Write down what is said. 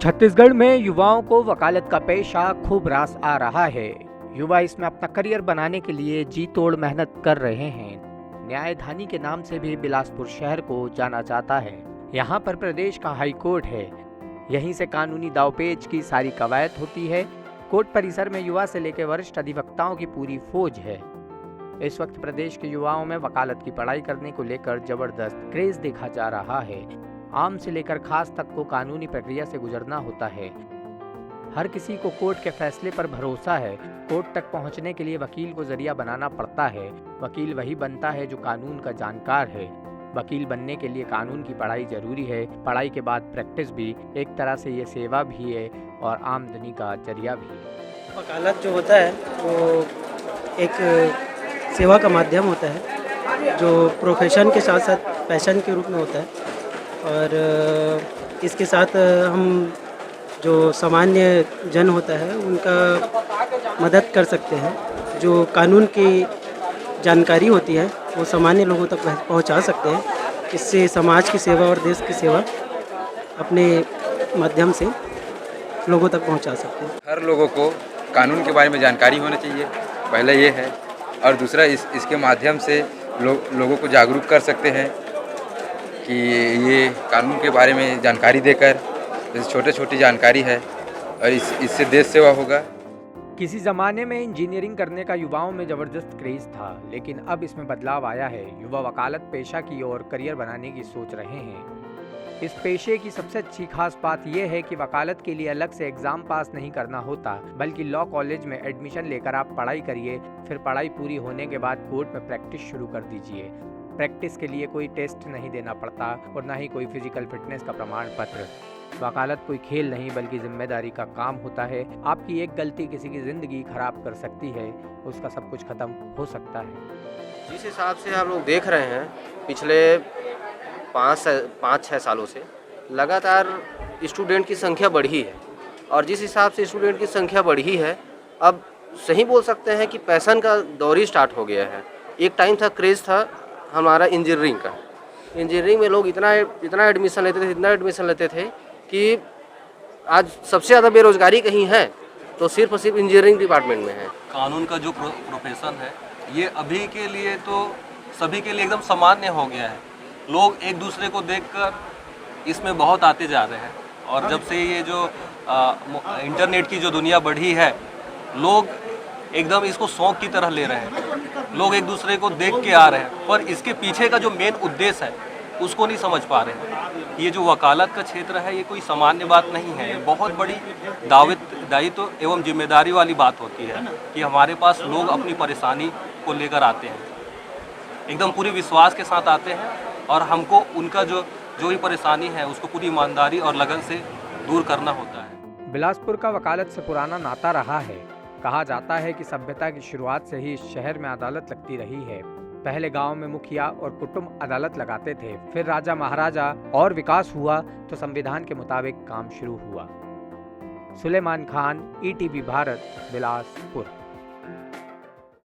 छत्तीसगढ़ में युवाओं को वकालत का पेशा खूब रास आ रहा है। युवा इसमें अपना करियर बनाने के लिए जी तोड़ मेहनत कर रहे हैं। न्यायधानी के नाम से भी बिलासपुर शहर को जाना जाता है। यहाँ पर प्रदेश का हाई कोर्ट है। यहीं से कानूनी दावपेच की सारी कवायद होती है। कोर्ट परिसर में युवा से लेकर वरिष्ठ अधिवक्ताओं की पूरी फौज है। इस वक्त प्रदेश के युवाओं में वकालत की पढ़ाई करने को लेकर जबरदस्त क्रेज देखा जा रहा है। आम से लेकर खास तक को कानूनी प्रक्रिया से गुजरना होता है। हर किसी को कोर्ट के फैसले पर भरोसा है। कोर्ट तक पहुंचने के लिए वकील को जरिया बनाना पड़ता है। वकील वही बनता है जो कानून का जानकार है। वकील बनने के लिए कानून की पढ़ाई जरूरी है। पढ़ाई के बाद प्रैक्टिस भी। एक तरह से ये सेवा भी है और आमदनी का जरिया भी है। वकालत जो होता है वो एक सेवा का माध्यम होता है जो प्रोफेशन के साथ साथ पैशन के रूप में होता है। और इसके साथ हम जो सामान्य जन होता है उनका मदद कर सकते हैं। जो कानून की जानकारी होती है वो सामान्य लोगों तक पहुंचा सकते हैं। इससे समाज की सेवा और देश की सेवा अपने माध्यम से लोगों तक पहुंचा सकते हैं। हर लोगों को कानून के बारे में जानकारी होना चाहिए, पहले ये है। और दूसरा इसके माध्यम से लोगों को जागरूक कर सकते हैं कि ये कानून के बारे में जानकारी देकर, जैसे छोटी छोटी जानकारी है और इससे देश सेवा होगा। किसी जमाने में इंजीनियरिंग करने का युवाओं में जबरदस्त क्रेज था, लेकिन अब इसमें बदलाव आया है। युवा वकालत पेशा की ओर करियर बनाने की सोच रहे हैं। इस पेशे की सबसे अच्छी खास बात यह है कि वकालत के लिए अलग से एग्जाम पास नहीं करना होता, बल्कि लॉ कॉलेज में एडमिशन लेकर आप पढ़ाई करिए। फिर पढ़ाई पूरी होने के बाद कोर्ट में प्रैक्टिस शुरू कर दीजिए। प्रैक्टिस के लिए कोई टेस्ट नहीं देना पड़ता और ना ही कोई फिजिकल फिटनेस का प्रमाण पत्र। वकालत कोई खेल नहीं बल्कि जिम्मेदारी का काम होता है। आपकी एक गलती किसी की जिंदगी खराब कर सकती है, उसका सब कुछ खत्म हो सकता है। जिस हिसाब से हम लोग देख रहे हैं पिछले 5-6 सालों से लगातार स्टूडेंट की संख्या बढ़ी है। और जिस हिसाब से स्टूडेंट की संख्या बढ़ी है, अब सही बोल सकते हैं कि पैशन का दौर ही स्टार्ट हो गया है। एक टाइम था, क्रेज़ था हमारा इंजीनियरिंग का। इंजीनियरिंग में लोग इतना एडमिशन लेते थे कि आज सबसे ज़्यादा बेरोजगारी कहीं है तो सिर्फ और सिर्फ इंजीनियरिंग डिपार्टमेंट में है। कानून का जो प्रोफेशन है ये अभी के लिए तो सभी के लिए एकदम सामान्य हो गया है। लोग एक दूसरे को देखकर इसमें बहुत आते जा रहे हैं। और जब से ये जो इंटरनेट की जो दुनिया बढ़ी है, लोग एकदम इसको शौक की तरह ले रहे हैं। लोग एक दूसरे को देख के आ रहे हैं, पर इसके पीछे का जो मेन उद्देश्य है उसको नहीं समझ पा रहे हैं। ये जो वकालत का क्षेत्र है ये कोई सामान्य बात नहीं है। ये बहुत बड़ी दायित्व एवं जिम्मेदारी वाली बात होती है कि हमारे पास लोग अपनी परेशानी को लेकर आते हैं, एकदम पूरे विश्वास के साथ आते हैं और हमको उनका जो भी परेशानी है उसको पूरी ईमानदारी और लगन से दूर करना होता है। बिलासपुर का वकालत से पुराना नाता रहा है। कहा जाता है कि सभ्यता की शुरुआत से ही इस शहर में अदालत लगती रही है। पहले गांव में मुखिया और कुटुंब अदालत लगाते थे, फिर राजा महाराजा और विकास हुआ तो संविधान के मुताबिक काम शुरू हुआ। सुलेमान खान, ETV भारत, बिलासपुर।